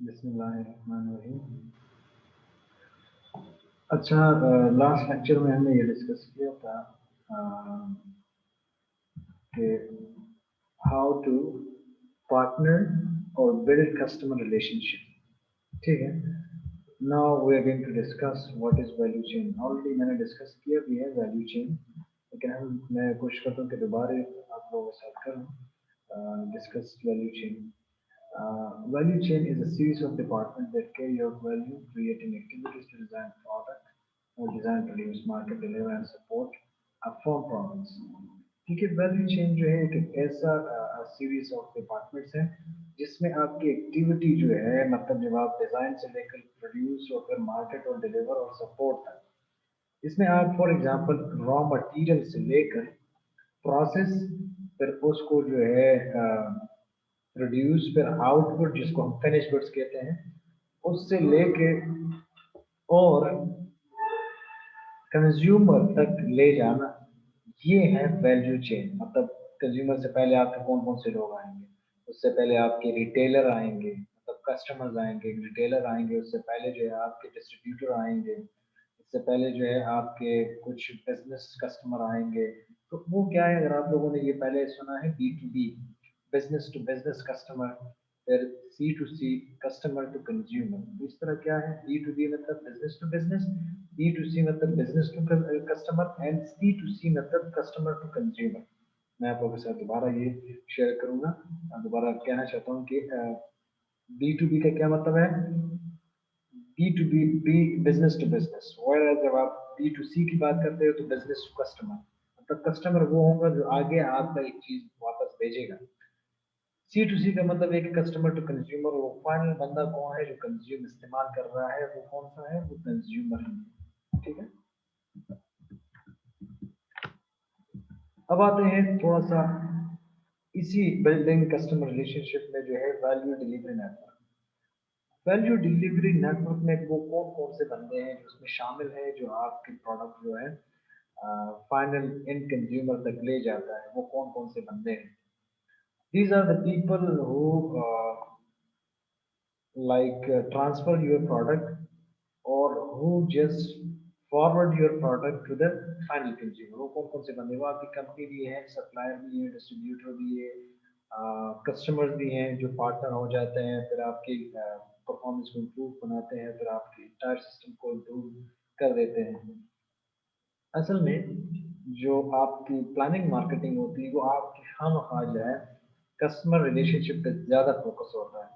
बिस्मिल्लाहिर्रहमानिर्रहीम। अच्छा, last lecture में हमने ये डिस्कस किया था कि हाउ टू पार्टनर और बिल्ड कस्टमर रिलेशनशिप। ठीक है। Now we are going to discuss what is value chain. Already मैंने डिस्कस किया भी है वैल्यू चेन, लेकिन मैं कोशिश करता हूँ कि दोबारा आप लोगों के साथ करूँ discuss value chain. Value chain is a series of departments that carry out value creating activities to design product or design, produce, market, deliver and support a firm promise. ठीक है। वैल्यू चेन जो है एक ऐसा series of departments है जिसमें आपकी activity जो है, मतलब जब आप डिजाइन से लेकर प्रोड्यूस और फिर मार्केट और डिलीवर और सपोर्ट तक, इसमें आप फॉर एग्जांपल रॉ मटेरियल से लेकर प्रोसेस, फिर उसको जो है प्रोड्यूस, फिर आउटपुट जिसको हम फिनिश गुड्स कहते हैं, उससे लेके और कंज्यूमर तक ले जाना, ये है वैल्यू चेन। मतलब कंज्यूमर से पहले आपके कौन कौन से लोग आएंगे, उससे पहले आपके रिटेलर आएंगे, मतलब कस्टमर्स आएंगे, रिटेलर आएंगे, उससे पहले जो है आपके डिस्ट्रीब्यूटर आएंगे, इससे पहले जो है आपके कुछ बिजनेस कस्टमर आएंगे। तो वो क्या है, अगर आप लोगों ने ये पहले सुना है B2B, business to business customer, फिर C2C, कस्टमर टू कंज्यूमर। इस तरह क्या है, B2B मतलब बिजनेस टू बिजनेस, B2C मतलब business to customer and C2C मतलब कस्टमर टू कंज्यूमर। मैं आप लोगों के साथ दोबारा ये शेयर करूंगा। दोबारा कहना चाहता हूँ कि B2B का क्या मतलब है, B2B, B business to business. और जब आप B2C की बात करते हो तो बिजनेस टू कस्टमर, मतलब कस्टमर वो होगा जो आगे आपका एक चीज वापस भेजेगा। C2C का मतलब एक कस्टमर टू कंज्यूमर, वो फाइनल बंदा कौन है जो कंज्यूम इस्तेमाल कर रहा है, वो कौन सा है, वो कंज्यूमर है। ठीक है। अब आते हैं थोड़ा सा इसी बिल्डिंग कस्टमर रिलेशनशिप में जो है value delivery network. Value delivery network में वो कौन कौन से बंदे हैं जो उसमें शामिल है, जो आपके प्रोडक्ट जो है फाइनल इन कंज्यूमर तक ले जाता है, वो कौन कौन से बंदे हैं। These are the people who transfer your product or who just forward your product to the final consumer। वो कौन कौन से बंदे, वो आपकी कंपनी भी है, सप्लायर भी है, डिस्ट्रीब्यूटर भी है, कस्टमर्स भी हैं जो पार्टनर हो जाते हैं, फिर आपकी परफॉर्मेंस को इम्प्रूव बनाते हैं, फिर आपके इंटायर सिस्टम को इम्प्रूव कर देते हैं। असल में जो आपकी प्लानिंग मार्केटिंग होती है वो आपकी खामखा जो है कस्टमर रिलेशनशिप पे ज़्यादा फोकस होता है।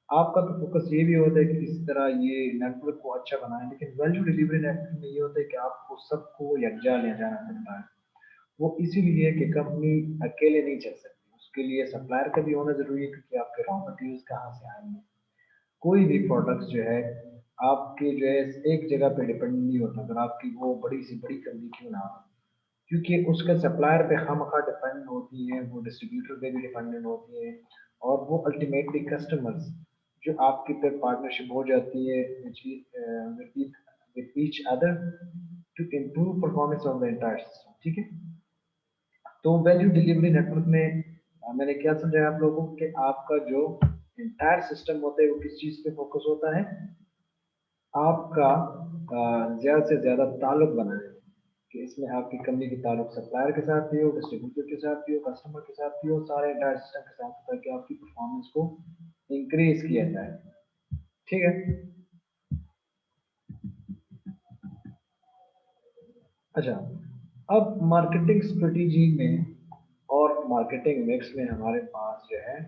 आपका तो फोकस ये भी होता है कि किस तरह ये नेटवर्क को अच्छा बनाएं, लेकिन वैल्यू डिलीवरी नेटवर्क में ये होता है कि आपको सबको यकजा ले जाना पड़ता है। वो इसीलिए कि कंपनी अकेले नहीं चल सकती, उसके लिए सप्लायर का भी होना जरूरी है, क्योंकि आपके रॉ मटेरियल्स कहाँ से आएंगे। कोई भी प्रोडक्ट जो है आपके जो है एक जगह पे डिपेंड नहीं होता, अगर आपकी वो बड़ी से बड़ी कंपनी क्यों ना हो, क्योंकि उसका सप्लायर पे खामखा डिपेंड होती है, वो डिस्ट्रीब्यूटर पे भी डिपेंडेंट होती है, और वो अल्टीमेटली कस्टमर्स जो आपकी फिर पार्टनरशिप हो जाती है with each other to improve performance of the entire system. ठीक है। तो वैल्यू डिलीवरी नेटवर्क में मैंने क्या समझाया आप लोगों को कि आपका जो एंटायर सिस्टम होता है वो किस चीज पे फोकस होता है, आपका ज्यादा से ज्यादा ताल्लुक बनाने में, कि इसमें आपकी कंपनी की ताल्लुक सप्लायर के साथ भी हो, डिस्ट्रीब्यूटर के साथ भी हो, कस्टमर के साथ भी हो, सारे एंटायर सिस्टम के साथ, ताकि आपकी परफॉर्मेंस को इंक्रीज किया जाए। ठीक है। अच्छा, अब मार्केटिंग स्ट्रेटेजी में और मार्केटिंग मिक्स में हमारे पास जो है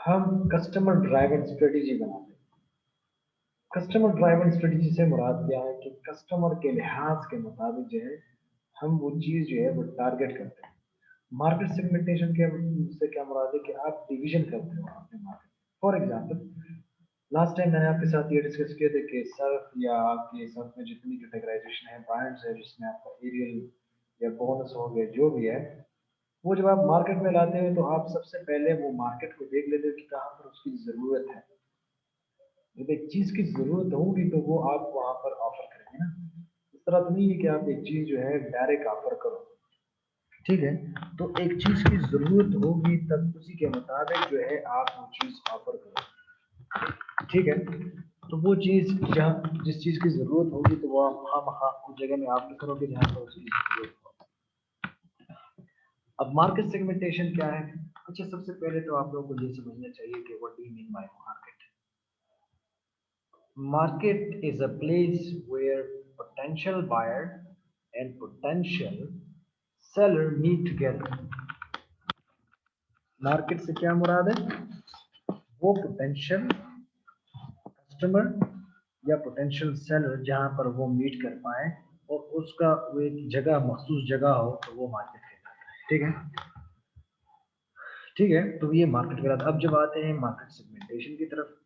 हम कस्टमर ड्राइवन स्ट्रेटेजी बनाते हैं। कस्टमर ड्राइवन स्ट्रेटेजी से मुराद क्या है कि कस्टमर के लिहाज के मुताबिक जो है हम वो चीज़ जो है वो टारगेट करते हैं। मार्केट सेगमेंटेशन के से क्या मुराद है कि आप डिवीजन करते हो अपने market. For example, last time मैंने आपके साथ ये डिस्कस किया था कि सर्फ या आपके सर्फ में जितनी कैटेगराइजेशन है, ब्रांड्स है, जिसमें आपका एरियल या बोनस हो गया जो भी है, वो जब आप मार्केट में लाते हो तो आप सबसे पहले वो मार्केट को देख लेते हो कि कहाँ पर उसकी ज़रूरत है। जब एक चीज की जरूरत होगी तो वो आप वहां पर ऑफर करेंगे ना। इस तरह तो नहीं है कि आप एक चीज जो है डायरेक्ट ऑफर करो। ठीक है। तो एक चीज की जरूरत होगी तब उसी के मुताबिक जो है आप वो चीज ऑफर करो। ठीक है, तो वो चीज जहाँ जिस चीज की जरूरत होगी तो वो आप हाँ हाँ उस जगह में आप करोगे जहाँ पर उस चीज की जरूरत हो। अब मार्केट सेगमेंटेशन क्या है? अच्छा, सबसे पहले तो आप लोगों को ये समझना चाहिए कि what do you mean bye market. Market is a place where potential buyer and potential seller meet together. Market से क्या मुराद है? वो पोटेंशियल कस्टमर या पोटेंशियल सेलर जहां पर वो मीट कर पाए और उसका वो एक जगह मखसूस जगह हो तो वो मार्केट कहलाता है। ठीक है, ठीक है, तो ये मार्केट कहलाता है। अब जब आते हैं मार्केट सेगमेंटेशन की तरफ,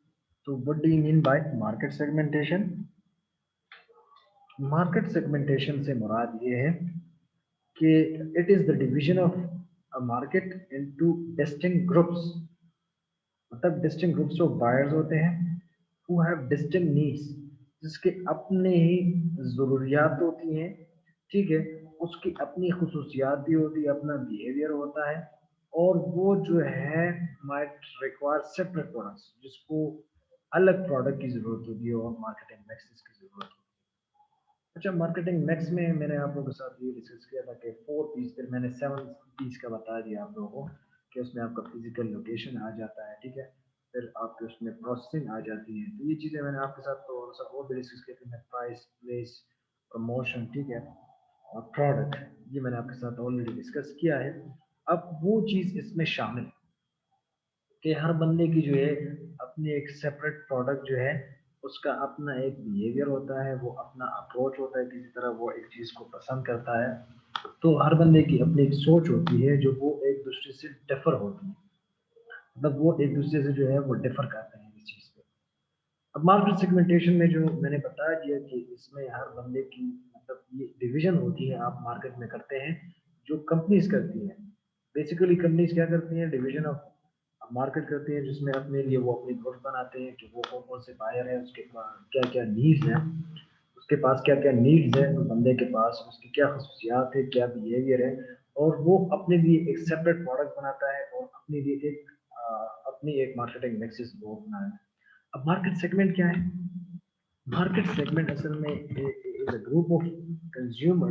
तो what do you mean bye market segmentation? Market segmentation से मुराद ये है कि it is the division of a market into distinct groups. मतलब डिस्टिंक्ट ग्रुप्स ऑफ बायर्स होते हैं हु हैव डिस्टिंक्ट नीड्स, जिसके अपने ही ज़रूरियात होती हैं। ठीक है, उसकी अपनी खुसूसियात भी होती है, अपना बिहेवियर होता है, और वो जो है माइट रिक्वायर सेपरेट प्रोडक्ट्स, जिसको अलग प्रोडक्ट की ज़रूरत होती है और मार्केटिंग मैसेज की ज़रूरत होती है। अच्छा, मार्केटिंग नेक्स्ट में मैंने आप लोगों के साथ ये डिस्कस किया था कि 4 पीस, फिर मैंने 7 पीस का बता दिया आप लोगों को कि उसमें आपका फिजिकल लोकेशन आ जाता है। ठीक है, फिर आपके उसमें प्रोसेसिंग आ जाती है। तो ये चीज़ें मैंने आपके साथ थोड़ा सा और भी डिस्कस किया था, प्राइस, प्लेस, प्रमोशन, ठीक है, और प्रोडक्ट, ये मैंने आपके साथ ऑलरेडी डिस्कस किया है। अब वो चीज़ इसमें शामिल है कि हर बंदे की जो है अपनी एक सेपरेट प्रोडक्ट जो है, उसका अपना एक बिहेवियर होता है, वो अपना अप्रोच होता है, किसी तरह वो एक चीज़ को पसंद करता है। तो हर बंदे की अपनी एक सोच होती है जो वो एक दूसरे से डिफर होती है। मतलब वो एक दूसरे से जो है वो डिफर करते हैं इस चीज़ पे। अब मार्केट सेगमेंटेशन में जो मैंने बता दिया कि इसमें हर बंदे की मतलब ये डिवीजन होती है, आप मार्केट में करते हैं जो कंपनीज करती हैं। बेसिकली कंपनीज क्या करती हैं? डिवीजन ऑफ मार्केट करती हैं, जिसमें अपने लिए वो अपनी ग्रुप बनाते हैं कि वो कौन कौन से बायर है, उसके क्या क्या नीड्स हैं, उसके पास क्या क्या नीड्स है उस बंदे के पास, उसकी क्या खसूसियात है, क्या बिहेवियर है, और वो अपने लिए एक सेपरेट प्रोडक्ट बनाता है और अपने लिए एक अपनी एक मार्केटिंग मैसेज वो बनाता है। अब मार्केट सेगमेंट क्या है? मार्केट सेगमेंट असल में is a group of consumer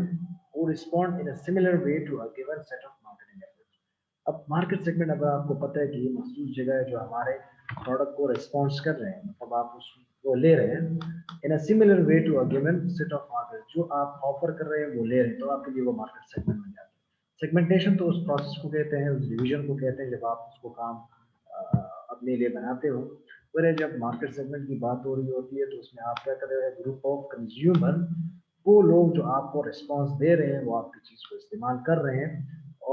who respond in a similar way to a given set of marketing efforts. अब मार्केट सेगमेंट, अगर आपको पता है कि ये मखसूस जगह है जो हमारे प्रोडक्ट को रिस्पॉन्स कर रहे हैं, मतलब आप उसको ले रहे हैं in a similar way to a given set of market, जो आप ऑफर कर रहे हैं वो ले रहे हैं, तो आपके लिए वो मार्केट सेगमेंट बन जाता है। सेगमेंटेशन तो उस प्रोसेस को कहते हैं, उस डिवीजन को कहते हैं जब आप उसको काम अपने लिए बनाते हो। पर जब मार्केट सेगमेंट की बात हो रही होती है तो उसमें आप क्या कर रहे हैं? ग्रुप ऑफ कंज्यूमर, वो लोग जो आपको रिस्पांस दे रहे हैं, वो आपकी चीज को इस्तेमाल कर रहे हैं,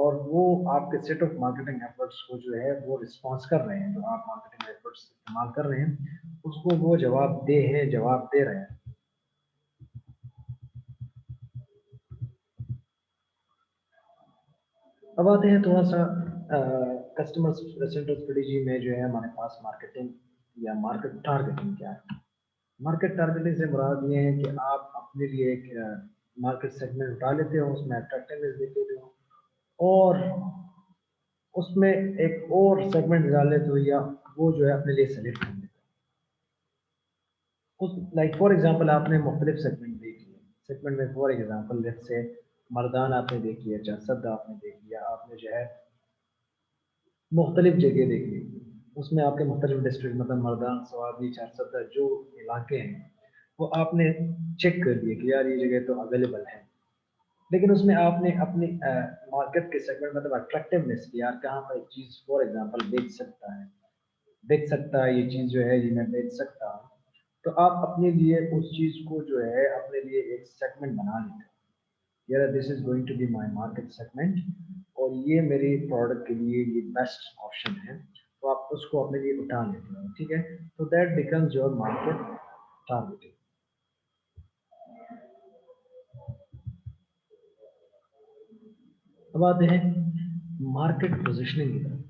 और वो आपके सेट ऑफ मार्केटिंग एफर्ट्स को जो है वो रिस्पांस कर रहे हैं, जो आप मार्केटिंग एफर्ट्स इस्तेमाल कर रहे हैं उसको वो जवाब दे रहे हैं। अब आते हैं थोड़ा सा कस्टमर सेंटर स्ट्रेटेजी में जो है हमारे पास मार्केटिंग या मार्केट टारगेटिंग क्या है? मार्केट टारगेटिंग से मुराद ये है कि आप अपने लिए एक मार्केट सेगमेंट उठा लेते हो, उसमें अट्रैक्टिवनेस देख लेते हो, और उसमें एक और सेगमेंट डाल लेते हो, या वो जो है अपने लिए सेलेक्ट कर लेते हो। उस लाइक फॉर एग्जांपल आपने मुख्तलिफ सेगमेंट देख लिए। सेगमेंट में for example let's say Mardan आपने देख लिया, चारसद आपने देख लिया, आपने जो है मुख्तलिफ जगह देख ली, उसमें आपके मुख्तलिफ डिस्ट्रिक्ट मतलब मर्दान, सवाबी, चारसद जो इलाके हैं वो आपने चेक कर लिए कि यार ये जगह तो अवेलेबल है। लेकिन उसमें आपने अपनी मार्केट के सेगमेंट मतलब अट्रैक्टिवनेस की, यार कहाँ पर चीज़ फॉर एग्जांपल बेच सकता है ये चीज़ जो है ये मैं बेच सकता हूँ, तो आप अपने लिए उस चीज़ को जो है अपने लिए एक सेगमेंट बना लेते हैं, यार this is going to be my market segment, और ये मेरे प्रोडक्ट के लिए ये बेस्ट ऑप्शन है, तो आप उसको अपने लिए उठा लेते हो। ठीक है, तो that becomes your market targeting. अब आते हैं मार्केट पोजिशनिंग की तरफ।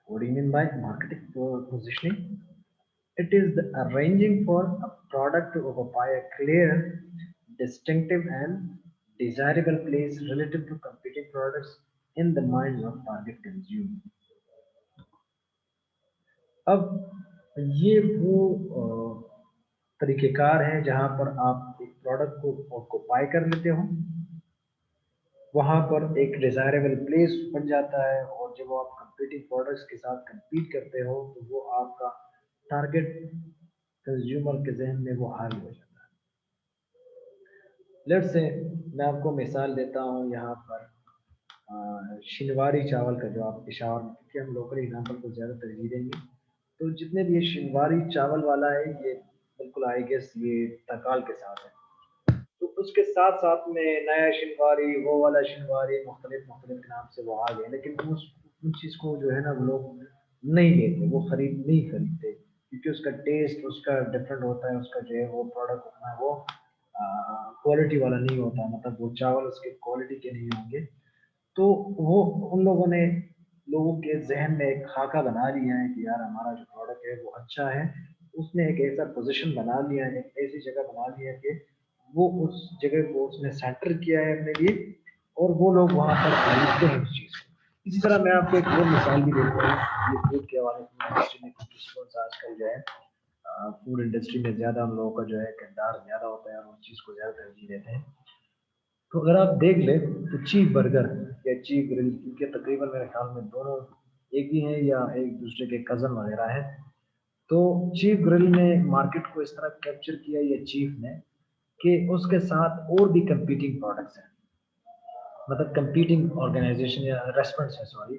What do you mean by marketing positioning? It is the arranging for a product to occupy a clear, distinctive, and desirable place relative to competing products in the minds of target consumer. अब ये वो तरीक़ेकार है जहाँ पर आप एक product को occupy कर लेते हो, वहाँ पर एक डिज़ायरेबल प्लेस बन जाता है, और जब आप कंपीटिंग प्रोडक्ट्स के साथ compete करते हो तो वो आपका टारगेट कंज्यूमर के ज़हन में वो हावी हो जाता है। लेट्स से मैं आपको मिसाल देता हूँ यहाँ पर शिनवारी चावल का, जो आप पेशावर में, क्योंकि हम लोकल एग्जाम्पल को ज़्यादा तरजीह देंगे, तो जितने भी ये शिनवारी चावल वाला है, ये बिल्कुल आई गेस ये तकाल के साथ है। तो उसके साथ साथ में नया शिनवारी, वो वाला शिनवारी, मुख्तलिफ मुख्तलिफ के नाम से वो आ गए, लेकिन उन चीज़ को जो है ना वो लोग नहीं लेते, वो नहीं खरीदते, क्योंकि उसका टेस्ट उसका डिफरेंट होता है, उसका जो है वो प्रोडक्ट उतना वो क्वालिटी वाला नहीं होता, मतलब वो चावल उसके क्वालिटी के नहीं होंगे। तो वो उन लोगों ने लोगों के ज़हन में एक खाका बना लिया है कि यार हमारा जो प्रोडक्ट है वो अच्छा है। उसने एक ऐसा पोज़ीशन बना लिया है, एक ऐसी जगह बना लिया है कि वो उस जगह को उसने सेंटर किया है अपने लिए, और वो लोग वहाँ पर खरीदते हैं उस चीज़ को। इसी तरह मैं आपको एक और मिसाल भी देता हूँ, ये फूड के हवाले से, इंडस्ट्री में रिस्पॉन्स आजकल जो है फूड इंडस्ट्री में ज़्यादा हम लोगों का जो है किरदार ज़्यादा होता है, और उस चीज़ को ज़्यादा तरजीह देते हैं। तो अगर आप देख लें तो चीज़ बर्गर या चीज़ ग्रिल, इनके तकरीबन मेरे ख्याल में दोनों एक ही हैं या एक दूसरे के कज़न वगैरह हैं। तो चीफ ग्रिल ने मार्केट को इस तरह कैप्चर किया, ये चीफ ने, कि उसके साथ और भी कंपीटिंग प्रोडक्ट्स हैं, मतलब कंपीटिंग ऑर्गेनाइजेशन या रेस्टोरेंट्स हैं, सॉरी,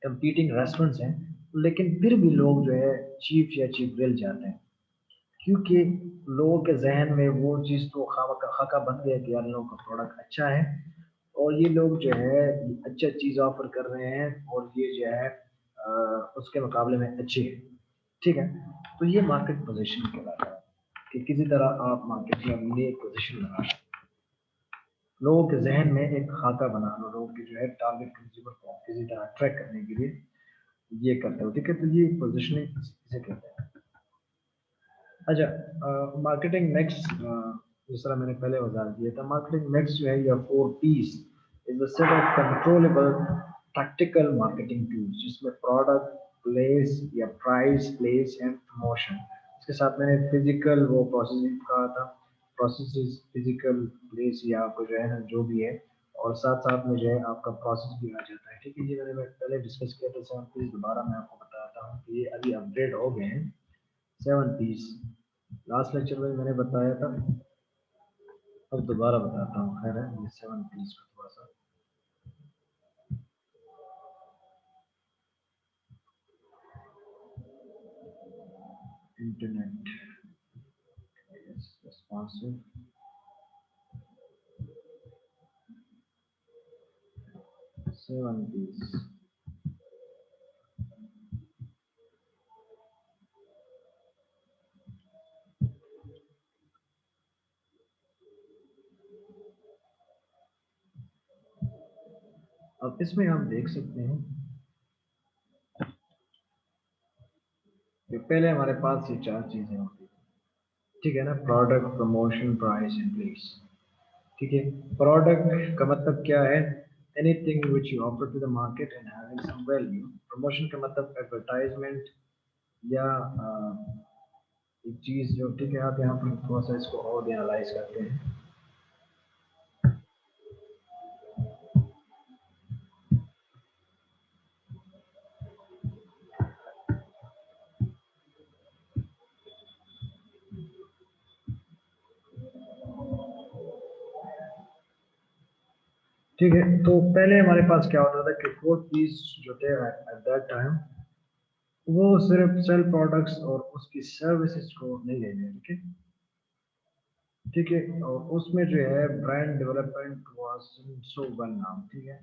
कंपीटिंग रेस्टोरेंट्स हैं, लेकिन फिर भी लोग जो है चीफ या चीफ ग्रिल जाते हैं, क्योंकि लोगों के जहन में वो चीज़ तो खाका बन गया कि यार लोगों का प्रोडक्ट अच्छा है, और ये लोग जो है अच्छा चीज़ ऑफर कर रहे हैं, और ये जो है उसके मुकाबले में अच्छी है। ठीक है, तो ये मार्केट पोजीशन कहलाता है कि किसी तरह आप मार्केट में अपनी एक पोजीशन बना लो, लोगों के जहन में एक खाका बना लो, लोगों के जो है टारगेट कंज्यूमर को किसी तरह अट्रैक्ट करने के लिए ये करते हो। ठीक है, तो ये पोजीशनिंग इसे कहते हैं। अच्छा, मार्केटिंग नेक्स्ट, जिस तरह मैंने पहले बता दिया था, मार्केटिंग नेक्स्ट जो है या 4 Ps is a set of controllable practical marketing tools, जिसमें प्रोडक्ट, प्लेस या प्राइस, प्लेस एंड प्रमोशन, इसके साथ मैंने फिजिकल वो प्रोसेसिंग कहा था, प्रोसेस, फिजिकल प्लेस या आपको जो है ना जो भी है, और साथ साथ में जो है आपका प्रोसेस भी आ जाता है। ठीक है, ये मैं पहले डिस्कस किया था 7 Ps, दोबारा मैं आपको बताता हूँ कि ये अभी अपग्रेड हो गए हैं 7 Ps। लास्ट लेक्चर में मैंने बताया था, अब दोबारा बताता हूँ, खैर है ये 7 Ps को थोड़ा सा इंटरनेट रेस्पॉन्सिव, 7 Ps। अब इसमें आप देख सकते हैं कि पहले हमारे पास ये 4 चीजें होती हैं। ठीक है ना, product, promotion, price and place. ठीक है, प्रोडक्ट का मतलब क्या है, anything which you offer to the market and having some value. Promotion का मतलब एडवर्टाइजमेंट या एक चीज जो, ठीक है, आप यहाँ पर थोड़ा सा इसको और एनालाइज करते हैं। ठीक है, तो पहले हमारे पास क्या होता था कि 4 Ps जो थे एट दैट टाइम, वो सिर्फ सेल प्रोडक्ट्स और उसकी सर्विसेज को नहीं लेंगे। ठीक है, ठीक है, और उसमें जो है brand development was so one नाम। ठीक है,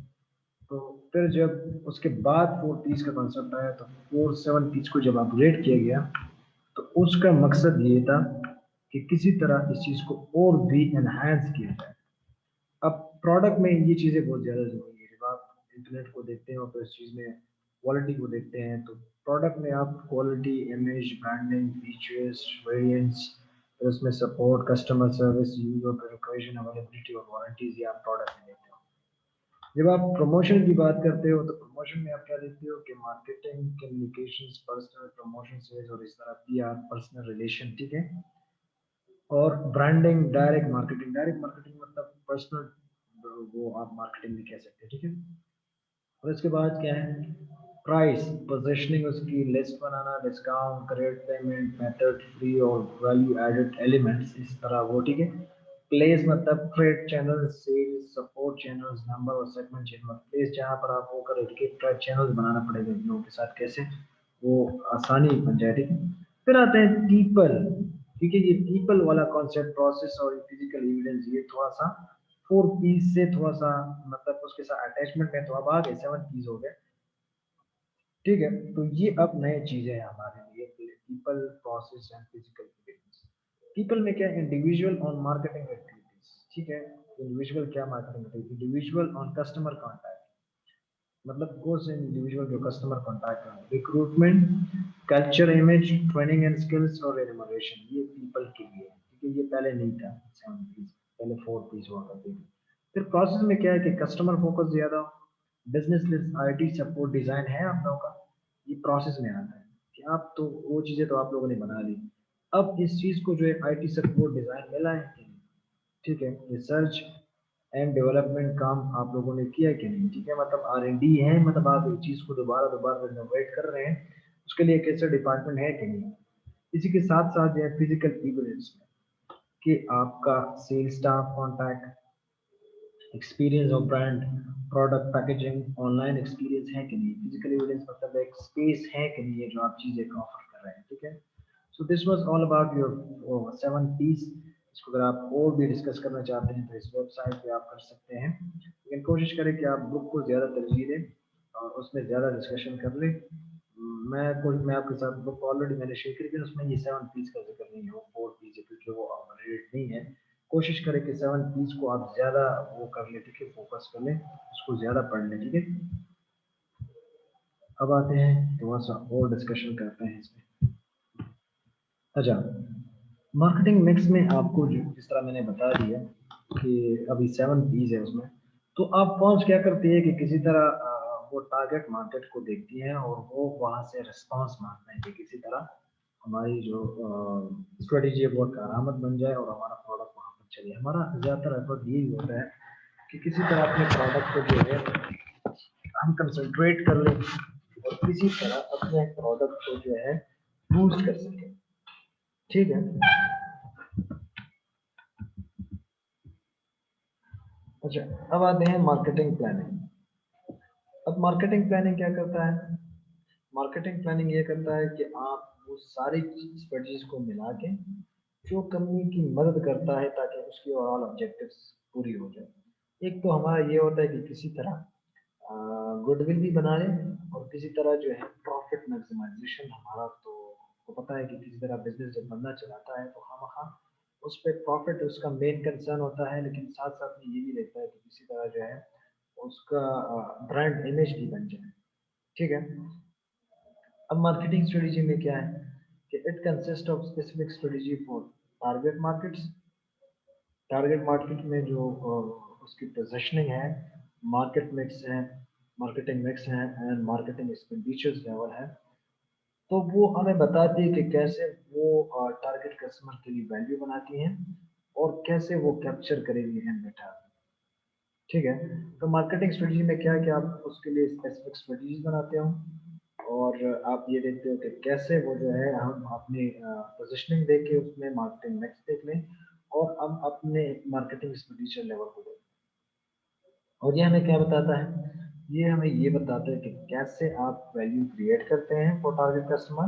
तो फिर जब उसके बाद 4 Ps का कॉन्सेप्ट आया, तो 7 Ps को जब अपग्रेड किया गया, तो उसका मकसद ये था कि किसी तरह इस चीज़ को और भी एनहांस किया जाए। अब प्रोडक्ट में ये चीज़ें बहुत ज़्यादा ज़रूरी है। जब आप इंटरनेट को देखते हैं और तो इस चीज़ में क्वालिटी को देखते हैं, तो प्रोडक्ट में आप quality, image, branding, features, variants, फिर उसमें support, customer service, user penetration, availability और वारंटीज, ये आप प्रोडक्ट में देखते हो। जब आप प्रमोशन की बात करते हो तो प्रमोशन में आप क्या देखते हो कि marketing, communications, personal promotion, sales और इस तरह पीआर, पर्सनल रिलेशन, ठीक है। और ब्रांडिंग, डायरेक्ट मार्केटिंग मतलब पर्सनल, वो आप मार्केटिंग भी कह सकते हैं, ठीक है। और इसके बाद क्या है, प्राइस पोजीशनिंग, उसकी लिस्ट बनाना, discount, credit payment method, free और वैल्यू एडेड एलिमेंट्स, इस तरह वो, ठीक है। प्लेस मतलब trade channel, sales support channels, number और सेगमेंट चैनल। प्लेस जहाँ पर आप वो करें, ठीक है, ट्रेड चैनल्स बनाना पड़ेगा लोगों के साथ, कैसे वो आसानी बन जाए, ठीक है। फिर आते हैं पीपल, ठीक है। ये पीपल वाला कॉन्सेप्ट, प्रोसेस और फिजिकल एविडेंस, ये थोड़ा सा 4 पीस से थोड़ा सा मतलब उसके साथ अटैचमेंट है, तो अब आ गए 7 पीस हो गए, ठीक है। तो ये अब नए चीजें हैं हमारे लिए, people, process and physical evidence. People में क्या है, इंडिविजुअल ऑन मार्केटिंग एक्टिविटीज, ठीक है। इंडिविजुअल क्या marketing activity, individual on customer contact, मतलब कोर्स इंडिविजुअल जो कस्टमर कॉन्टैक्ट है, recruitment, culture, image, training and skills और रेमुनरेशन, ये पीपल के लिए है, ठीक है। ये पहले नहीं था 7 पीस, पहले 4 पीस हुआ करती थी। फिर प्रोसेस में क्या है कि कस्टमर फोकस ज्यादा, business list, IT support, design है आप लोगों का, ये प्रोसेस में आता है कि आप तो वो चीजें तो आप लोगों ने बना ली, अब इस चीज को जो है आईटी सपोर्ट डिजाइन मिला है कि नहीं, ठीक है। रिसर्च एंड डेवलपमेंट काम आप लोगों ने किया कि नहीं, ठीक है। मतलब R&D है, मतलब आप एक चीज को दोबारा दोबारा रिनोवेट कर रहे हैं, उसके लिए कैसे डिपार्टमेंट है कि नहीं। इसी के साथ साथ जो है फिजिकल एविडेंस में कि आपका sales staff contact, experience of brand, product packaging, online experience है कि नहीं। फिजिकल एविडेंस मतलब एक स्पेस है कि नहीं, ये जो आप चीजें ऑफर कर रहे हैं, ठीक है। So this was all about your 7 Ps. इसको अगर आप और भी डिस्कस करना चाहते हैं तो इस वेबसाइट पे आप कर सकते हैं, लेकिन कोशिश करें कि आप बुक को ज़्यादा तरजीह दें और उसमें ज़्यादा डिस्कशन कर लें। मैं आपके साथ बुक ऑलरेडी मैंने शेयर करी थी, उसमें ये 7 पीस का जिक्र नहीं है, वो 4 पीस है, क्योंकि वो रेट नहीं है। कोशिश करें कि 7 पीस को आप ज़्यादा वो कर लें, ठीक है, फोकस कर लें, उसको ज़्यादा पढ़ लें, ठीक है। अब आते हैं थोड़ा सा और डिस्कशन करते हैं इसमें। अच्छा, मार्केटिंग मिक्स में आपको जो जिस तरह मैंने बता दिया कि अभी 7 पीस है उसमें, तो आप पहुंच क्या करती है कि किसी तरह वो टारगेट मार्केट को देखती हैं और वो वहां से रिस्पांस मांगते हैं कि किसी तरह हमारी जो स्ट्रेटेजी है वो करामत बन जाए और हमारा प्रोडक्ट वहां पर चले। हमारा ज़्यादातर एफर्ट यही होता है कि किसी तरह अपने प्रोडक्ट को जो है हम कंसंट्रेट कर लें और किसी तरह अपने प्रोडक्ट को जो है बूस्ट कर सकें, ठीक है। अच्छा, अब आते हैं मार्केटिंग प्लानिंग। अब मार्केटिंग प्लानिंग क्या करता है, मार्केटिंग प्लानिंग ये करता है कि आप वो सारी स्ट्रेटजीज को मिला के जो कंपनी की मदद करता है ताकि उसकी ओवरऑल ऑब्जेक्टिव्स पूरी हो जाए। एक तो हमारा ये होता है कि किसी तरह गुडविल भी बना लें और किसी तरह जो है प्रॉफिट मैक्सिमाइजेशन, हमारा तो पता है कि किसी तरह बिजनेस जब बंदा चलाता है तो हम हाँ उस पर प्रॉफिट उसका मेन कंसर्न होता है, लेकिन साथ साथ में ये भी देखता है कि किसी तरह जो है उसका ब्रांड इमेज भी बन जाए, ठीक है। अब मार्केटिंग स्ट्रेटेजी में क्या है कि it consist of specific strategy for target markets. Target market में जो उसकी पोजीशनिंग है, मार्केट मिक्स है, मार्केटिंग मिक्स है एंड मार्केटिंग एक्सपेंडिचर्स लेवल है, तो वो हमें बताती है कि कैसे वो टारगेट कस्टमर के लिए वैल्यू बनाती हैं और कैसे वो कैप्चर करेगी एंड डेटा, ठीक है। तो मार्केटिंग स्ट्रेटजी में क्या है कि आप उसके लिए स्पेसिफिक स्ट्रेटजीज बनाते हो और आप ये देखते हो कि कैसे वो जो है हम अपनी पोजिशनिंग देख के उसमें मार्केटिंग मिक्स देख लें और हम अपने मार्केटिंग एक्सपेंडिचर लेवल को देखें। और ये हमें क्या बताता है, ये हमें ये बताता है कि कैसे आप वैल्यू क्रिएट करते हैं फॉर टारगेट कस्टमर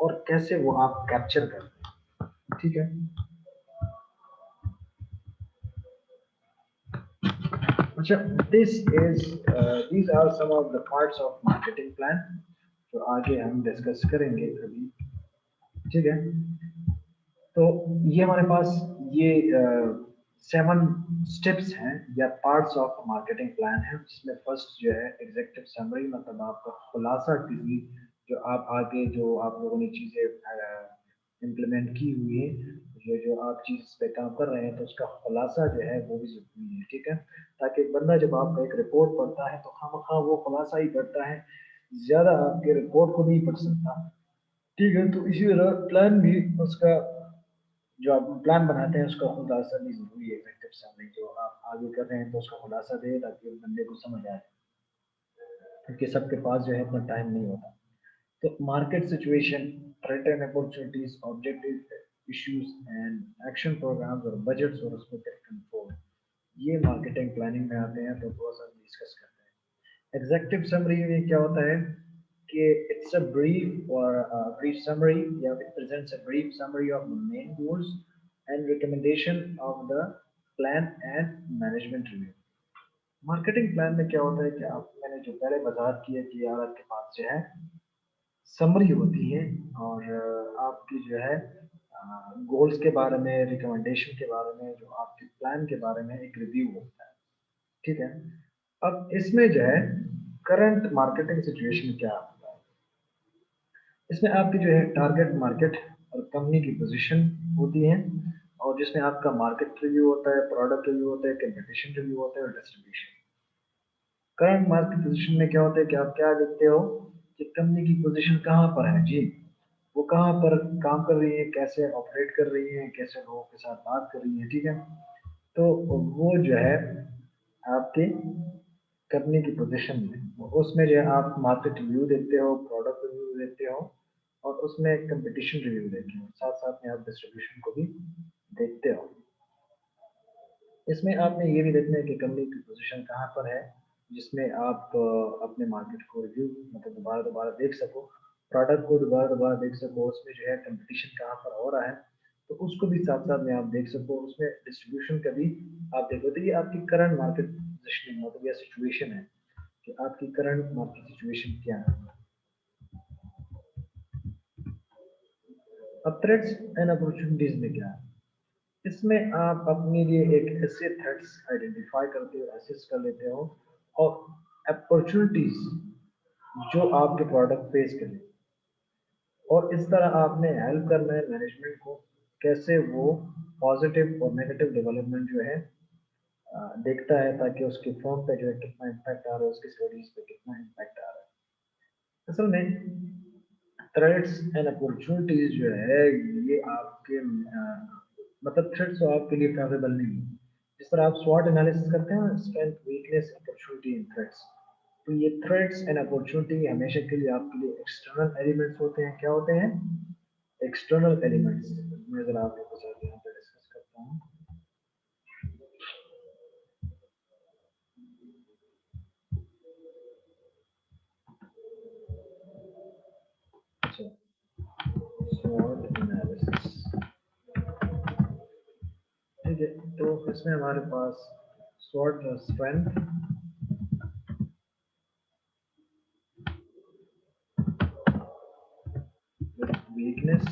और कैसे वो आप कैप्चर करते हैं, ठीक है। अच्छा, this is these are some of the parts of marketing plan जो आगे हम डिस्कस करेंगे अभी, ठीक है। तो ये हमारे पास ये 7 स्टेप्स हैं या पार्ट्स ऑफ मार्केटिंग प्लान है, जिसमें फर्स्ट जो है एग्जेक्टिव समरी, मतलब आपका खुलासा किसी जो आप आगे जो आप लोगों ने चीजें इम्प्लीमेंट की हुई है, जो जो आप चीज़ पे काम कर रहे हैं, तो उसका खुलासा जो है वो भी ज़रूरी है, ठीक है। ताकि एक बंदा जब आपका एक रिपोर्ट पढ़ता है तो खामखा वो खुलासा ही पढ़ता है, ज़्यादा आपके रिपोर्ट को नहीं पढ़ सकता, ठीक है। तो इसी तरह प्लान भी उसका, जो आप प्लान बनाते हैं उसका खुलासा भी ज़रूरी है, एग्जेक्टिव समरी जो आप आगे कर रहे हैं तो उसका खुलासा दें ताकि उस बंदे को समझ आए, क्योंकि सबके पास जो है इतना टाइम नहीं होता। तो market situation, threat and opportunities, objective, issues and action programmes और बजट्स और उसको कंट्रोल, ये मार्केटिंग प्लानिंग में आते हैं, तो थोड़ा सा डिस्कस करते हैं। एग्जेक्टिव समरी में क्या होता है कि इट्स अ ब्रीफ और ब्रीफ समरी, या it presents a brief summary of main goals and recommendation of the plan and management review. Marketing plan में क्या होता है कि आप, मैंने जो पहले वजाहत की है कि यार आपके पास जो है समरी होती है, और आपकी जो है गोल्स के बारे में, रिकमेंडेशन के बारे में, जो आपके प्लान के बारे में एक रिव्यू होता है, ठीक है। अब इसमें जो है करंट मार्केटिंग सिचुएशन क्या होता है, इसमें आपकी जो है टारगेट मार्केट और कंपनी की पोजीशन होती है, और जिसमें आपका मार्केट रिव्यू होता है, प्रोडक्ट रिव्यू होता है, कंपटीशन रिव्यू होता है और डिस्ट्रीब्यूशन। करंट मार्केट पोजीशन में क्या होता है कि आप क्या देखते हो कि कंपनी की पोजीशन कहाँ पर है जी, वो कहाँ पर काम कर रही है, कैसे ऑपरेट कर रही है, कैसे लोगों के साथ बात कर रही है, ठीक है। तो वो जो है आपके करने की पोजीशन में, उसमें जो है आप मार्केट रिव्यू देखते हो, प्रोडक्ट रिव्यू देखते हो, और उसमें कंपटीशन रिव्यू देखते हो, साथ साथ में आप डिस्ट्रीब्यूशन को भी देखते हो। इसमें आपने ये भी देखना है कि कंपनी की पोजीशन कहाँ पर है, जिसमें आप अपने मार्केट को रिव्यू, मतलब दोबारा दोबारा देख सको, प्रोडक्ट को दोबारा दोबारा देख सको, उसमें जो है कंपटीशन कहाँ पर हो रहा है, तो उसको भी साथ साथ में आप देख सको, उसमें डिस्ट्रीब्यूशन का भी आप देखो। तो ये आपकी करंट मार्केट पोजिशनिंग, मतलब यह सिचुएशन है कि आपकी करंट मार्केट सिचुएशन क्या है। अब थ्रेट्स एंड अपॉर्चुनिटीज में क्या है, इसमें आप अपने लिए एक ऐसे थ्रेट्स आइडेंटिफाई करते हो, असेस कर लेते हो, और अपॉर्चुनिटीज जो आपके प्रोडक्ट फेस करें, और इस तरह आपने हेल्प करना है मैनेजमेंट को, कैसे वो पॉजिटिव और नेगेटिव डेवलपमेंट जो है देखता है, ताकि उसके फॉर्म पे जो है कितना इम्पैक्ट आ रहा है, उसकी स्टडीज पे कितना इम्पैक्ट आ रहा है। असल में थ्रेट्स एंड अपॉर्चुनिटीज जो है ये आपके मतलब थ्रेट्स तो आपके लिए फेवरेबल नहीं है। जिस तरह आप स्वॉट एनालिसिस करते हैं, strength, weakness, opportunity in threats, तो ये थ्रेट्स एंड अपॉर्चुनिटी हमेशा के लिए आपके लिए एक्सटर्नल एलिमेंट्स होते हैं। क्या होते हैं? External elements. मैं जरा आपके साथ यहाँ पे डिस्कस करता हूँ। अच्छा, स्वॉट एनालिसिस, ठीक है। तो इसमें हमारे पास स्वॉट strength, weakness,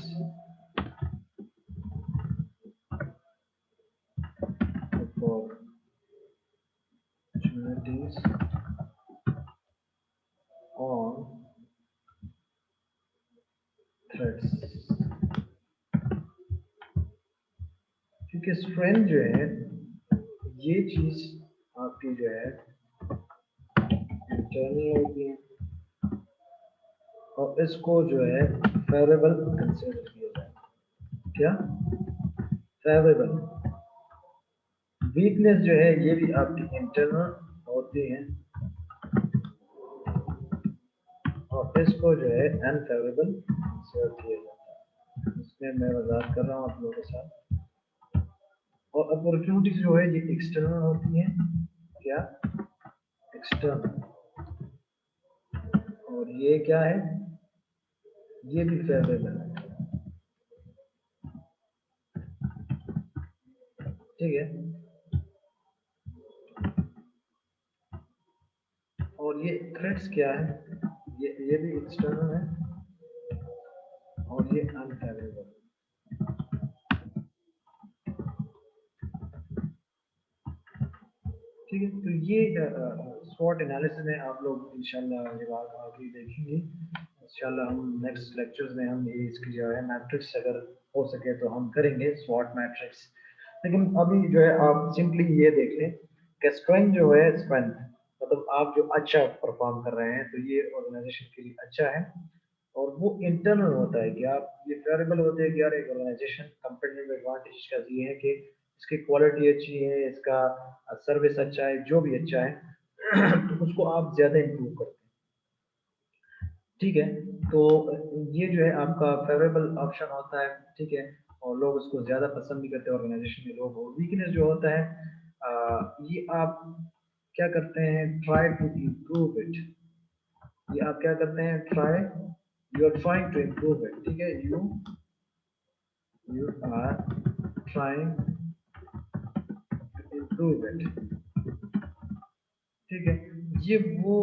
opportunities on threats। क्योंकि स्ट्रेंथ जो है ये चीज आपकी जो है इंटरनल होती है, और इसको जो है फेवरेबल कंसिडर किया जाए। क्या? फेवरेबल। वीकनेस जो है ये भी आपकी इंटरनल होती है, और इसको जो है अनफेवरेबल कंसिडर किया जाता है। इसमें मैं वजाहत कर रहा हूँ आप लोगों के साथ। और अपॉर्चुनिटीज जो है ये एक्सटर्नल होती है। क्या? एक्सटर्नल। और ये क्या है? ये भी फेवरेबल है, ठीक है। और ये थ्रेट्स क्या है? ये भी एक्सटर्नल है, और ये अनफेवरेबल, ठीक है। तो ये स्वॉट एनालिसिस में आप लोग इंशाल्लाह जब आप आगे देखेंगे, इंशाल्लाह हम नेक्स्ट लेक्चर्स में हम ये इसकी जो है मैट्रिक्स अगर हो सके तो हम करेंगे स्वॉट मैट्रिक्स। लेकिन अभी जो है आप सिंपली ये देख लें कि स्ट्रेंथ जो है स्ट्रेंथ मतलब आप जो अच्छा परफॉर्म कर रहे हैं तो ये ऑर्गेनाइजेशन के लिए अच्छा है। और वो इंटरनल होता है कि आप ये वेरिएबल होते हैं कि यार एक ऑर्गेनाइजेशन कंपेटिटिव एडवांटेज इसका ये है कि इसकी क्वालिटी अच्छी है, इसका सर्विस अच्छा है, जो भी अच्छा है तो उसको आप ज्यादा इम्प्रूव करते हैं। ठीक है, तो ये जो है आपका फेवरेबल ऑप्शन होता है। ठीक है, और लोग उसको ज्यादा पसंद भी करते हैं ऑर्गेनाइजेशन में लोग। और वीकनेस जो होता है ये आप क्या करते हैं, ट्राई टू इम्प्रूव इट। ये आप क्या करते हैं, try, you are trying to improve it. ठीक है, you are trying to improve it. ठीक है, ये वो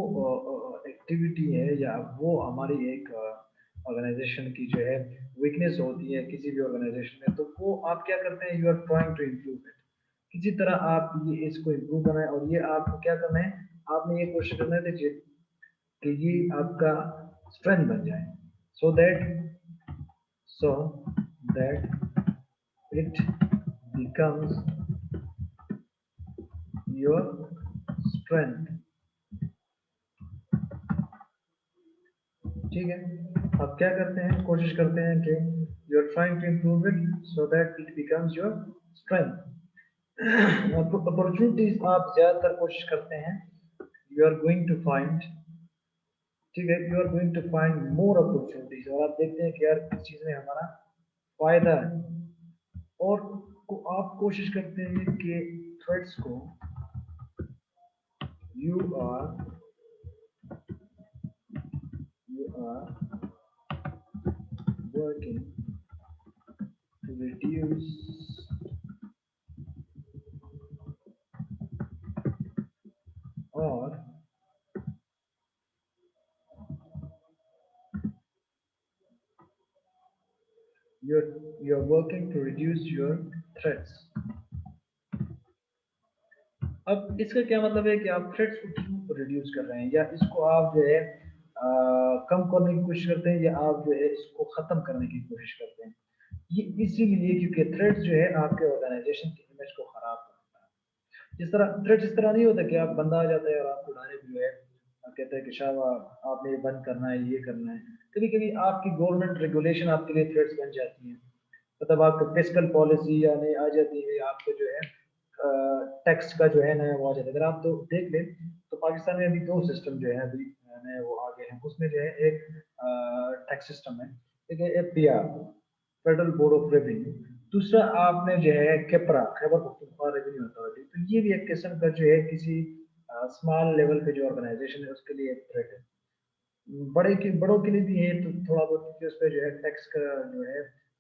एक्टिविटी है या वो हमारी एक ऑर्गेनाइजेशन की जो है वीकनेस होती है किसी भी ऑर्गेनाइजेशन में। तो वो आप क्या करते हैं, you are trying to improve it. किसी तरह आप ये इसको इम्प्रूव करना है और ये आपको क्या करना है, आपने ये कोशिश करना है कि ये आपका स्ट्रेंथ बन जाए। So so that it becomes your strength. ठीक है, अब क्या करते हैं, कोशिश करते हैं कि you are trying to improve it so that it becomes your strength. Opportunities आप ज्यादातर कोशिश करते हैं, you are going to find. ठीक है, you are going to find more opportunities. और आप देखते हैं कि यार किस चीज में हमारा फायदा है। और आप कोशिश करते हैं कि थ्रेड्स को you are you are working to reduce और you're you're working to reduce your threats। अब इसका क्या मतलब है कि आप थ्रेट्स को क्यों रिड्यूस कर रहे हैं, या इसको आप जो है कम करने की कोशिश करते हैं, या आप जो है इसको खत्म करने की कोशिश करते हैं। ये इसीलिए क्योंकि थ्रेट्स जो है आपके ऑर्गेनाइजेशन की इमेज को खराब करता है। जिस तरह थ्रेट्स इस तरह नहीं होता कि आप बंदा आ जाता है और आपको डायरेक्ट जो है कहता है कि शाबाश आपने ये बंद करना है, ये करना है। कभी कभी आपकी गवर्नमेंट रेगुलेशन आपके लिए थ्रेट्स बन जाती है। मतलब आपका फिस्कल पॉलिसी यानी आ जाती है, आपको जो है टैक्स का जो है नया वो आ जाता है। अगर आप तो देख लें तो पाकिस्तान में अभी दो सिस्टम जो है अभी नए वो आ गए हैं। उसमें जो है एक टैक्स सिस्टम है, एक है FBR, federal board of revenue. दूसरा आपने जो है केपरा, खैबर पख्तूनख्वा रेवेन्यू अथॉरिटी। तो ये भी एक किस्म का जो है किसी स्मॉल लेवल पे जो ऑर्गेनाइजेशन है उसके लिए एक थ्रेट है। बड़ों के लिए भी है तो थोड़ा बहुत, क्योंकि उस पर जो है टैक्स का जो है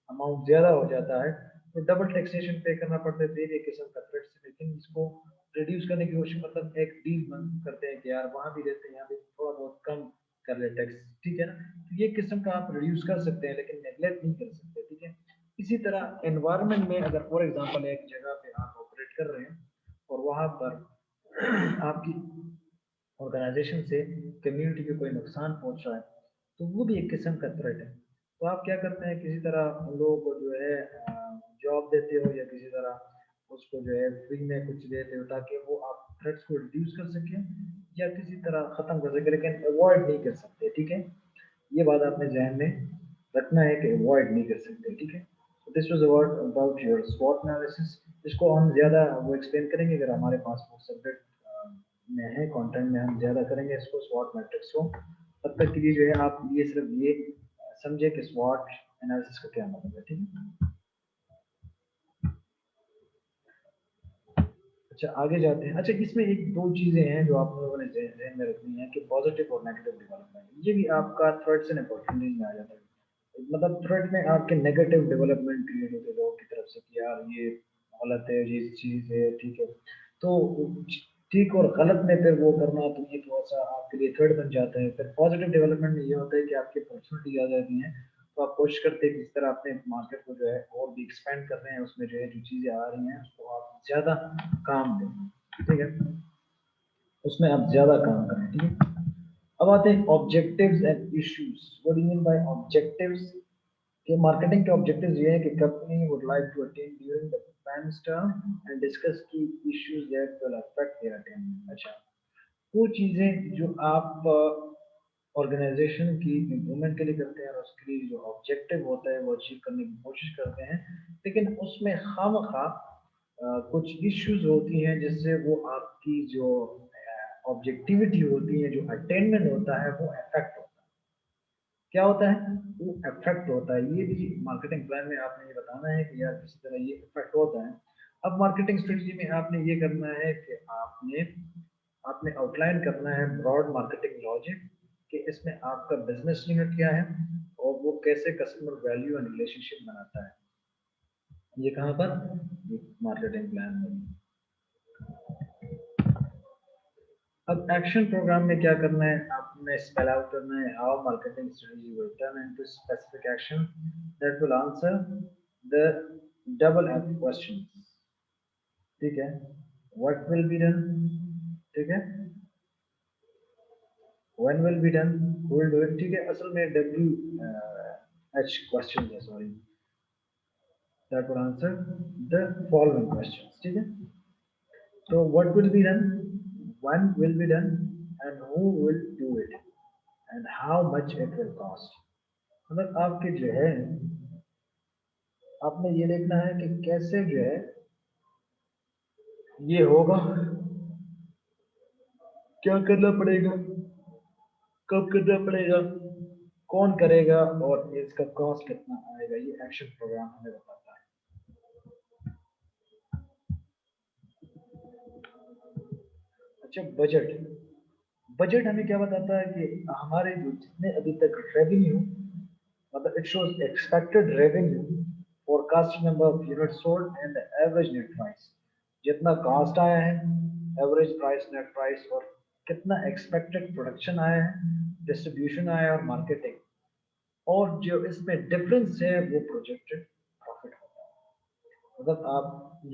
अमाउंट ज्यादा हो जाता है तो डबल टैक्सेशन पे करना पड़ता है। तो ये एक किस्म का थ्रेट है। लेकिन इसको रिड्यूस करने की कोशिश, मतलब एक डील बंद करते हैं कि यार वहां भी रहते हैं, यहाँ भी थोड़ा बहुत कम कर ले टैक्स। ठीक है ना, तो ये किस्म का आप रिड्यूस कर सकते हैं लेकिन नेगलेक्ट नहीं कर सकते। ठीक है, इसी तरह एनवायरनमेंट में अगर फॉर एग्जांपल एक जगह पे आप ऑपरेट कर रहे हैं और वहां पर आपकी ऑर्गेनाइजेशन से कम्युनिटी को कोई नुकसान पहुंच रहा है तो वो भी एक किस्म का थ्रेट है। तो आप क्या करते हैं, किसी तरह उन लोगों को जो है जॉब देते हो या किसी तरह उसको जो है फ्री में कुछ देते हो ताकि वो आप थ्रेट्स को रिड्यूस कर सकें या किसी तरह खत्म कर सके, लेकिन अवॉइड नहीं कर सकते। ठीक है, ये बात आपने ध्यान में रखना है कि अवॉइड नहीं कर सकते। ठीक है, तो दिस वाज अबाउट योर स्वॉट एनालिसिस। इसको हम ज्यादा वो एक्सप्लेन करेंगे अगर हमारे पास वो सब्जेक्ट में है, कंटेंट में हम ज्यादा करेंगे इसको स्वॉट मैट्रिक्स को। तब तक के लिए जो है आप ये सिर्फ ये समझे कि स्वॉट एनालिसिस का क्या मतलब है। ठीक है, अच्छा आगे जाते हैं। अच्छा, इसमें एक दो चीजें हैं जो आप लोगों ने ध्यान में रखनी है कि पॉजिटिव और नेगेटिव डेवलपमेंट। ये भी आपका थ्रेड्स एंड अपॉर्चुनिटीज में आ जाता है। मतलब थ्रेड में आपके नेगेटिव डेवलपमेंट क्रिएट होते हैं लोगों की तरफ से कि यार ये गलत है, ये चीज है। ठीक है, तो ठीक और गलत में फिर वो करना तो ये थोड़ा सा आपके लिए थ्रेड बन जाता है। फिर पॉजिटिव डेवलपमेंट में ये होता है कि आपकी अपॉर्चुनिटी आ जाती है तो आप कोशिश करते हैं कि इस तरह अपने मार्केट को जो है और भी एक्सपेंड कर रहे हैं, उसमें जो है जो चीजें आ रही हैं उसको आप ज्यादा काम दें। ठीक है, उसमें आप ज्यादा काम करें। ठीक है, अब आते हैं objectives and issues. What do you mean by objectives? कि मार्केटिंग के ऑब्जेक्टिव्स ये है कि company would like to attain during the plan term and discuss key issues that will affect their attainment. अच्छा, वो चीजें जो आप ऑर्गेनाइजेशन की इम्प्रूवमेंट के लिए करते हैं और उसके लिए जो ऑब्जेक्टिव होता है वो अचीव करने की कोशिश करते हैं, लेकिन उसमें खामखा कुछ इश्यूज होती हैं जिससे वो आपकी जो ऑब्जेक्टिविटी होती है, जो अटेनमेंट होता है, वो अफेक्ट होता है। क्या होता है? वो अफेक्ट होता है। ये भी मार्केटिंग प्लान में आपने ये बताना है कि यार किस तरह ये अफेक्ट होता है। अब मार्केटिंग स्ट्रेटजी में आपने ये करना है कि आपने आपने आउटलाइन करना है ब्रॉड मार्केटिंग लॉजिक, कि इसमें आपका बिजनेस यूनिट क्या है और वो कैसे कस्टमर वैल्यू एंड रिलेशनशिप बनाता है। ये कहाँ पर? मार्केटिंग प्लान में। अब एक्शन प्रोग्राम में क्या करना है? आपने स्पेल आउट करना है how marketing strategy will turn into specific action that will answer the double F questions. ठीक है? What will be done? ठीक है? When will be done? Who will do it? ठीक है, असल में डब्ल्यू एच क्वेश्चन है, sorry, that will answer the following questions. ठीक है? तो what will be done, when will be done, and who will do it, and how much it will cost। मतलब आपके जो है, आपने ये देखना है कि कैसे जो है ये होगा, क्या करना पड़ेगा, कब करना पड़ेगा, कौन करेगा और इसका कॉस्ट कितना आएगा। ये एक्शन प्रोग्राम हमें बताता है। अच्छा, बजट। बजट हमें क्या बताता है कि हमारे जो जितने अभी तक रेवेन्यू, मतलब it shows expected revenue, forecast number of unit sold and average net price. जितना कॉस्ट आया है, एवरेज प्राइस, नेट प्राइस, और कितना एक्सपेक्टेड प्रोडक्शन आया है, डिस्ट्रीब्यूशन आया है और मार्केटिंग, और जो इसमें डिफरेंस है वो प्रोजेक्टेड प्रॉफिट होता है। मतलब आप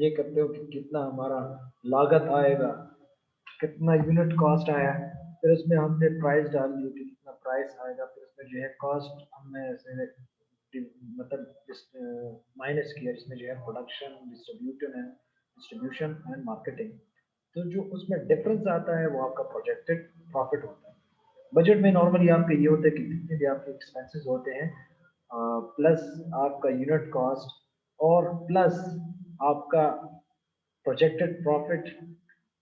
ये करते हो कि कितना हमारा लागत आएगा, कितना यूनिट कॉस्ट आया, फिर उसमें हमने प्राइस डाल दी कि कितना प्राइस आएगा, फिर उसमें जो है कॉस्ट हमने ऐसे मतलब माइनस किया, जिसमें जो है प्रोडक्शन, डिस्ट्रीब्यूशन एंड मार्केटिंग। तो जो उसमें डिफरेंस आता है वो आपका प्रोजेक्टेड प्रॉफिट होता है। बजट में नॉर्मली आपके ये होता है कि जितने भी आपके एक्सपेंसेस होते हैं, प्लस आपका यूनिट कॉस्ट, और प्लस आपका प्रोजेक्टेड प्रॉफिट,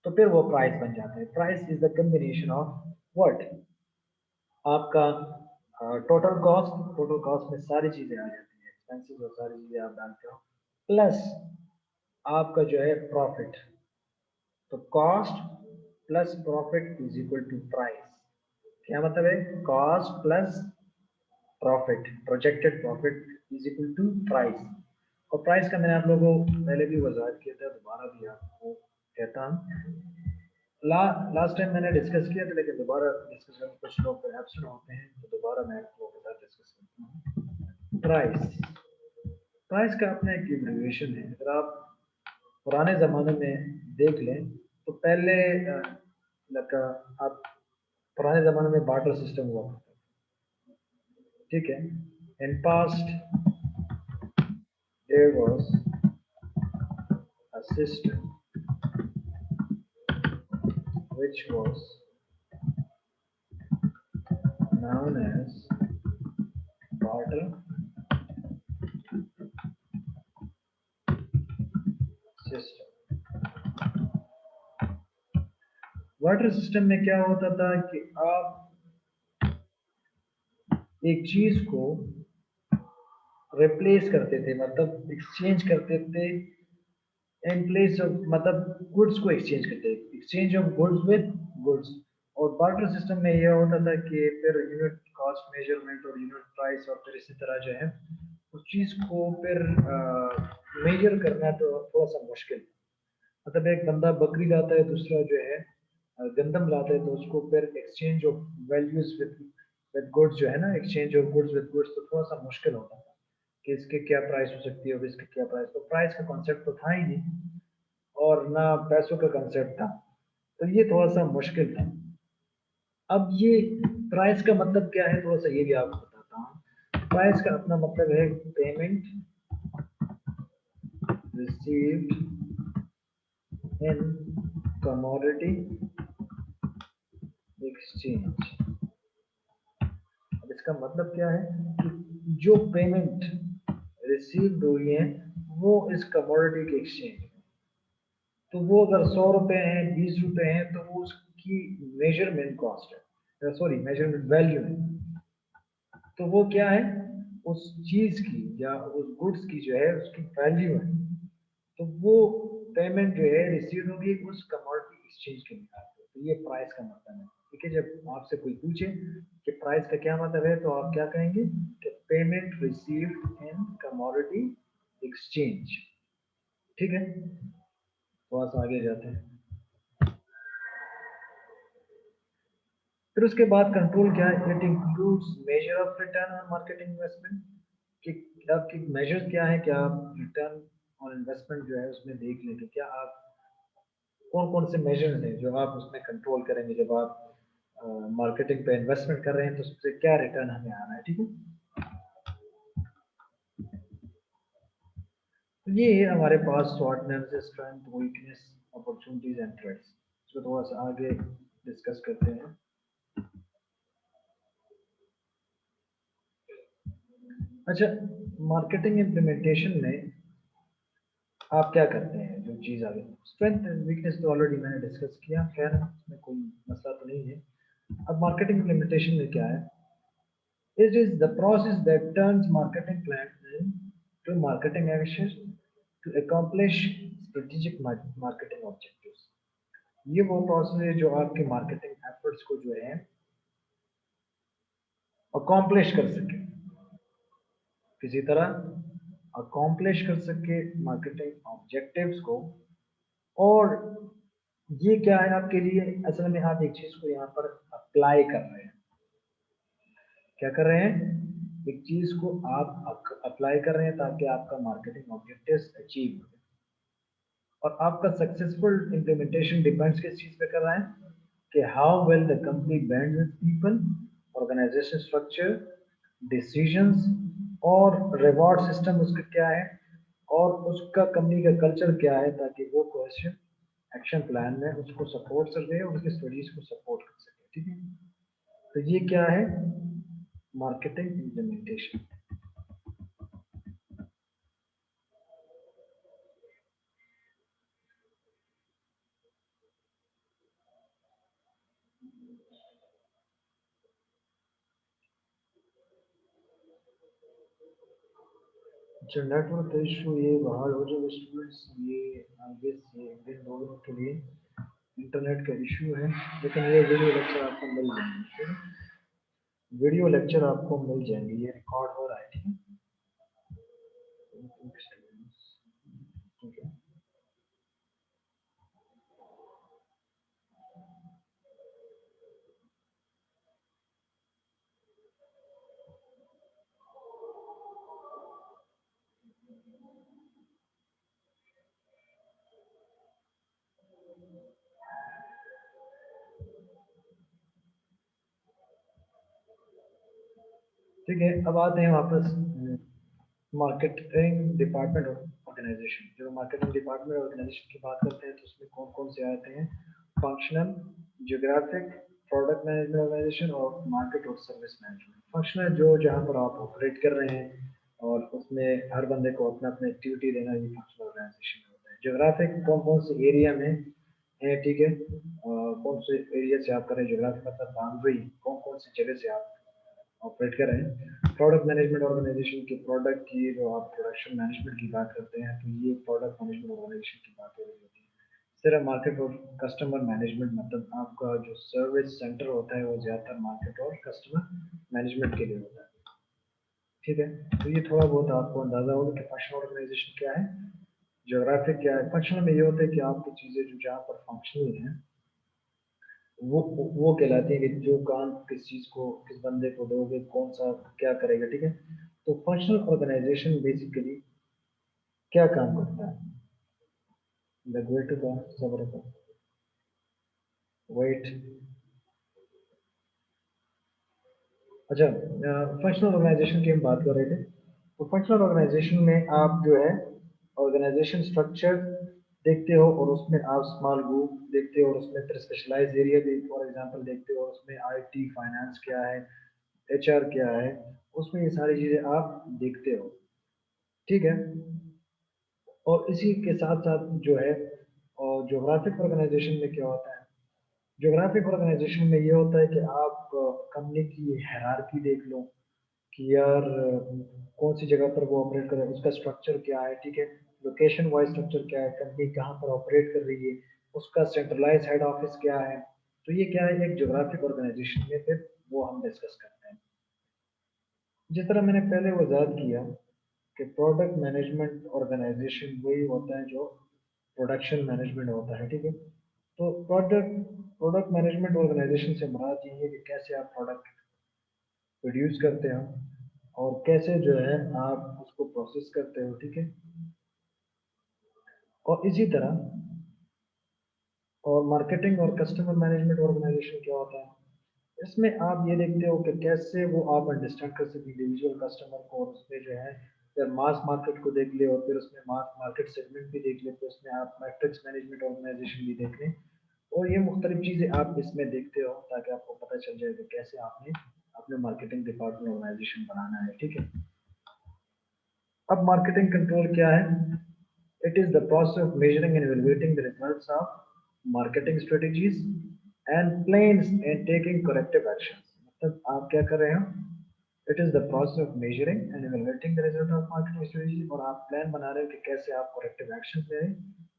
तो फिर वो प्राइस बन जाता है। Price is the combination of what, आपका टोटल कॉस्ट में सारी चीजें आ जाती हैं, एक्सपेंसेस और सारी चीजें आप डालते हो, प्लस आपका जो है प्रॉफिट। तो cost plus profit is equal to price. क्या मतलब है? Cost plus profit, projected profit is equal to price. और प्राइस का मैंने आप लोगों को पहले भी वजाहत किया था, दोबारा भी आपको कहता हूँ। लास्ट टाइम मैंने डिस्कस किया था, लेकिन दोबारा डिस्कस करने कुछ लोग एब्सेंट होते हैं, तो दोबारा मैं आपको बता डिस्कस करता हूँ। प्राइस, प्राइस का अपना एक एब्रिविएशन है। अगर आप पुराने ज़माने में देख लें तो पहले लगा, आप पुराने ज़माने में बार्टर सिस्टम हुआ करता था। ठीक है? In past there was a system which was known as barter system। Barter system में क्या होता था कि आप एक चीज को रिप्लेस करते थे, मतलब एक्सचेंज करते थे, इन प्लेस ऑफ, मतलब गुड्स को एक्सचेंज करते थे, exchange of goods with goods. और बार्टर सिस्टम में यह होता था कि फिर यूनिट कॉस्ट मेजरमेंट और यूनिट प्राइस, और फिर इसी तरह जो है उस चीज को फिर मेजर करना तो थोड़ा सा मुश्किल। मतलब एक बंदा बकरी लाता है, दूसरा जो है गंदम लाता है, तो उसको फिर exchange of values with goods जो है ना, exchange of goods with goods, तो थोड़ा सा मुश्किल होता था कि इसके क्या प्राइस हो सकती है और इसके क्या प्राइस। तो प्राइस का कॉन्सेप्ट तो था ही नहीं, और ना पैसों का कंसेप्ट था, तो ये थोड़ा सा मुश्किल था। अब ये प्राइस का मतलब क्या है, थोड़ा सा ये भी आपको बताता हूँ। प्राइस का अपना मतलब है payment received in commodity exchange. अब इसका मतलब क्या है कि जो पेमेंट रिसीव्ड हुई है वो इस कमोडिटी के एक्सचेंज में, तो वो अगर 100 रुपए हैं, 20 रुपए हैं, तो वो उसकी मेजरमेंट कॉस्ट है, सॉरी मेजरमेंट वैल्यू है। तो वो क्या है, उस चीज की या उस गुड्स की जो है उसकी वैल्यू है। तो वो पेमेंट जो है रिसीव होगी उस कमोडिटी एक्सचेंज के निकाल पे। तो ये प्राइस का मतलब है। ठीक है, जब आपसे कोई पूछे कि प्राइस का क्या मतलब है, तो आप क्या कहेंगे कि payment received in commodity exchange. ठीक है, थोड़ा सा आगे जाते हैं। फिर उसके बाद कंट्रोल क्या है, it includes measure of return on marketing investment. कि आपकी मेजर क्या है, क्या आप रिटर्न ऑन इन्वेस्टमेंट जो है उसमें देख लेंगे, क्या आप कौन कौन से मेजर्स हैं जो आप उसमें कंट्रोल करेंगे जब आप मार्केटिंग पे इन्वेस्टमेंट कर रहे हैं, तो उससे क्या रिटर्न हमें आ रहा है। ठीक है, तो ये है हमारे पास SWOT analysis, strength, weakness, opportunities and threats. इसको थोड़ा सा आगे डिस्कस करते हैं। अच्छा, मार्केटिंग इम्प्लीमेंटेशन में आप क्या करते हैं, जो चीज़ आगे स्ट्रेंथ एंड वीकनेस तो ऑलरेडी मैंने डिस्कस किया, खैर इसमें कोई मसला तो नहीं है। अब मार्केटिंग इम्प्लीमेंटेशन में क्या है, it is the process that turns marketing plan into marketing actions to accomplish strategic marketing objectives। ये वो प्रोसेस है जो आपके मार्केटिंग एफर्ट्स को जो है अकॉम्प्लिश कर सके, किसी तरह अकॉम्प्लिश कर सके मार्केटिंग ऑब्जेक्टिव्स को। और ये क्या है आपके लिए, असल में आप एक चीज को यहाँ पर अप्लाई कर रहे हैं। क्या कर रहे हैं, एक चीज को आप अप्लाई कर रहे हैं ताकि आपका मार्केटिंग ऑब्जेक्टिव्स अचीव हो। और आपका सक्सेसफुल इम्प्लीमेंटेशन डिपेंड्स किस चीज पे कर रहा है, कि how well the company band with people, organization structure, decisions और रिवॉर्ड सिस्टम उसका क्या है, और उसका कंपनी का कल्चर क्या है, ताकि वो क्वेश्चन एक्शन प्लान में उसको सपोर्ट कर रहे और उसके स्टडीज को सपोर्ट कर सके। ठीक है, तो ये क्या है, मार्केटिंग इम्प्लीमेंटेशन। अच्छा, नेटवर्क इशू ये बाहर हो जो स्टूडेंट्स, ये आगे से इन दोनों के लिए इंटरनेट का इशू है, लेकिन ये वीडियो लेक्चर आपको मिल जाएंगे। वीडियो लेक्चर आपको मिल जाएंगे, ये रिकॉर्ड हो रहा है। ठीक है, ठीक है। ठीक है, अब आते हैं वापस मार्केटिंग डिपार्टमेंट ऑर्गेनाइजेशन। जब मार्केटिंग डिपार्टमेंट ऑर्गेनाइजेशन की बात करते हैं तो उसमें कौन कौन से आते हैं, functional, geographic, product management organization और मार्केट और सर्विस मैनेजमेंट। फंक्शनल जो जहाँ पर आप ऑपरेट कर रहे हैं और उसमें हर बंदे को अपना अपना एक्टिविटी देना, ये फंक्शनल ऑर्गेनाइजेशन होता है। ज्योग्राफिक कौन कौन से एरिया में है, ठीक है, कौन से एरिया से आप करें, ज्योग्राफिक मतलब बाउंड्री, कौन कौन सी जगह से आप ऑपरेट कर रहे हैं। प्रोडक्ट मैनेजमेंट ऑर्गेनाइजेशन की प्रोडक्ट की, जो आप प्रोडक्शन मैनेजमेंट की बात करते हैं, तो ये प्रोडक्ट मैनेजमेंट ऑर्गेनाइजेशन की बात हो रही होती है। सिर्फ मार्केट और कस्टमर मैनेजमेंट मतलब आपका जो सर्विस सेंटर होता है वो ज्यादातर मार्केट और कस्टमर मैनेजमेंट के लिए होता है। ठीक है, तो ये थोड़ा बहुत आपको अंदाजा होगा कि फंक्शनल ऑर्गेनाइजेशन क्या है, ज्योग्राफिक क्या है। फंक्शनल में ये होता है कि आपकी चीजें जो जहाँ पर फंक्शनल है वो कहलाती है, कि जो काम किस चीज को किस बंदे को दोगे, कौन सा क्या करेगा। ठीक है, तो फंक्शनल ऑर्गेनाइजेशन बेसिकली क्या काम करता है, लगवेट का सबर का वेट, अच्छा, फंक्शनल ऑर्गेनाइजेशन की हम बात कर रहे थे। तो फंक्शनल ऑर्गेनाइजेशन में आप जो है ऑर्गेनाइजेशन स्ट्रक्चर देखते हो और उसमें आप स्मॉल ग्रुप देखते हो और उसमें फिर स्पेशलाइज एरिया भी फॉर एग्जांपल देखते हो और उसमें आईटी फाइनेंस क्या है, एचआर क्या है, उसमें ये सारी चीजें आप देखते हो। ठीक है। और इसी के साथ साथ जो है और ज्योग्राफिक ऑर्गेनाइजेशन में क्या होता है, ज्योग्राफिक ऑर्गेनाइजेशन में ये होता है कि आप कंपनी की हायरार्की देख लो कि यार कौन सी जगह पर वो ऑपरेट कर रहा है, उसका स्ट्रक्चर क्या है। ठीक है। लोकेशन वाइज स्ट्रक्चर क्या है, कंपनी कहाँ पर ऑपरेट कर रही है, उसका सेंट्रलाइज हेड ऑफिस क्या है। तो ये क्या है, एक ज्योग्राफिक ऑर्गेनाइजेशन में फिर वो हम डिस्कस करते हैं। जिस तरह मैंने पहले वजाहत किया कि प्रोडक्ट मैनेजमेंट ऑर्गेनाइजेशन वही होता है जो प्रोडक्शन मैनेजमेंट होता है। ठीक है। तो प्रोडक्ट प्रोडक्ट मैनेजमेंट ऑर्गेनाइजेशन से मुराद ये है कि कैसे आप प्रोडक्ट प्रोड्यूस करते हो और कैसे जो है आप उसको प्रोसेस करते हो। ठीक है। और इसी तरह और मार्केटिंग और कस्टमर मैनेजमेंट ऑर्गेनाइजेशन क्या होता है, इसमें आप ये देखते हो कि कैसे वो आप अंडरस्टैंड कर सके इंडिविजुअल कस्टमर को, और उसमें जो है फिर मास मार्केट को देख ले और फिर उसमें मास मार्केट सेगमेंट भी देख ले, फिर उसमें आप मैट्रिक्स मैनेजमेंट ऑर्गेनाइजेशन भी देख लें। और ये मुख्तलिफ चीज़ें आप इसमें देखते हो ताकि आपको पता चल जाए कि कैसे आपने अपने मार्केटिंग डिपार्टमेंट ऑर्गेनाइजेशन बनाना है। ठीक है। अब मार्केटिंग कंट्रोल क्या है? It is the process of measuring and evaluating the results of marketing strategies and plans and taking corrective actions। मतलब आप क्या कर रहे हो, it is the process of measuring and evaluating the result of marketing strategy, और आप plan बना रहे हो कि कैसे आप करेक्टिव एक्शन ले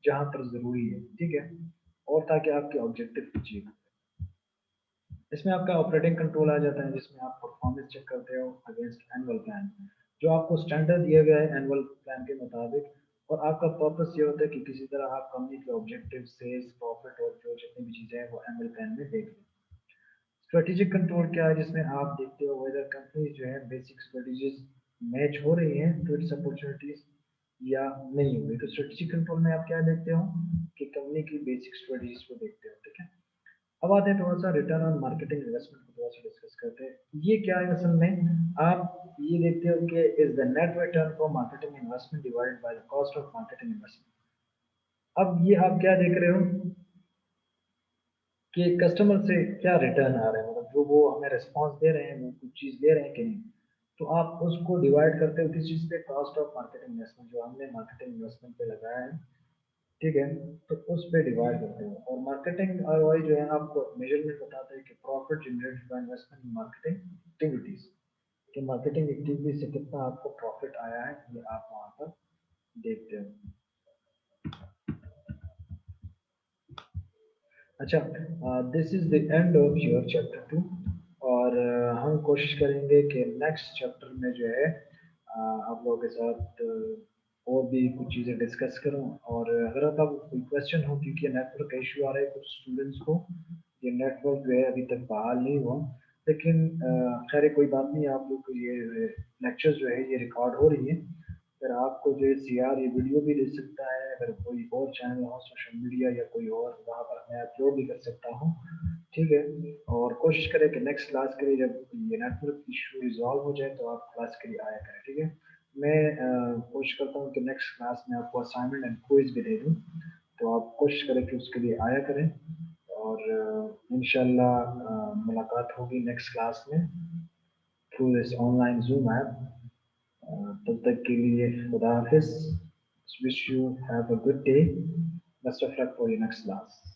जहां पर जरूरी है। ठीक है। और ताकि आपके ऑब्जेक्टिव अचीव। इसमें आपका ऑपरेटिंग कंट्रोल आ जाता है जिसमें आप परफॉर्मेंस चेक करते हो अगेंस्ट एनुअल प्लान, जो आपको स्टैंडर्ड दिया गया है एनुअल प्लान के मुताबिक। और आपका पर्पस ये होता है कि किसी तरह आप कंपनी के ऑब्जेक्टिव सेल्स प्रॉफिट और जो जितनी भी चीज़ें हैं वो एनुअल प्लान में देख लें। स्ट्रेटेजिक कंट्रोल क्या है, जिसमें आप देखते हो वेदर कंपनी जो है बेसिक स्ट्रेटेजीज मैच हो रही हैं टू इट्स अपॉर्चुनिटीज या नहीं हो रही। तो स्ट्रेटेजिक कंट्रोल में आप क्या देखते हो कि कंपनी की बेसिक स्ट्रेटेजीज को देखते हो। ठीक है। अब आते हैं थोड़ा सा रिटर्न ऑन मार्केटिंग इन्वेस्टमेंट को थोड़ा सा डिस्कस करते हैं। ये क्या है असल में, आप ये देखते हो कि is the net return for marketing investment divided by the cost of marketing investment. अब ये आप क्या देख रहे हो कि कस्टमर से क्या रिटर्न आ रहा है, मतलब जो वो हमें रिस्पॉन्स दे रहे हैं वो कुछ चीज़ दे रहे हैं कि नहीं। तो आप उसको डिवाइड करते हो किस चीज़ पे, कॉस्ट ऑफ मार्केटिंग इन्वेस्टमेंट जो हमने मार्केटिंग इन्वेस्टमेंट पे लगाया है। ठीक है। तो उस पे डिवाइड करते हो और मार्केटिंग आरओआई जो है आपको मेजरमेंट बताता है कि profit generated by investment in marketing activities, कि मार्केटिंग एक्टिविटीज से कितना आपको प्रॉफिट आया है ये आप वहां पर देखते हो। अच्छा, this is the end of your chapter 2। और हम कोशिश करेंगे कि नेक्स्ट चैप्टर में जो है आप लोगों के साथ और भी कुछ चीज़ें डिस्कस करूं। और अगर आपका कोई क्वेश्चन हो, क्योंकि नेटवर्क का इशू आ रहा है कुछ स्टूडेंट्स को, ये नेटवर्क जो है अभी तक बहाल नहीं हुआ, लेकिन खैर कोई बात नहीं, आप लोग को ये लेक्चर जो है ये रिकॉर्ड हो रही है। फिर आपको जो है सीआर ये वीडियो भी दे सकता है, अगर कोई और चैनल हो सोशल मीडिया या कोई और, वहाँ पर मैं अपलोड भी कर सकता हूँ। ठीक है। और कोशिश करें कि नेक्स्ट क्लास के लिए जब ये नेटवर्क इशू रिजॉल्व हो जाए तो आप क्लास के लिए आया करें। ठीक है। मैं कोशिश करता हूँ कि नेक्स्ट क्लास में आपको असाइनमेंट एंड क्विज भी दे दूँ, तो आप कोशिश करें कि उसके लिए आया करें। और इंशाल्लाह मुलाकात होगी नेक्स्ट क्लास में through this online Zoom app. तब तक के लिए खुदा हाफिज। Wish you have a good day. Best of luck for your next class.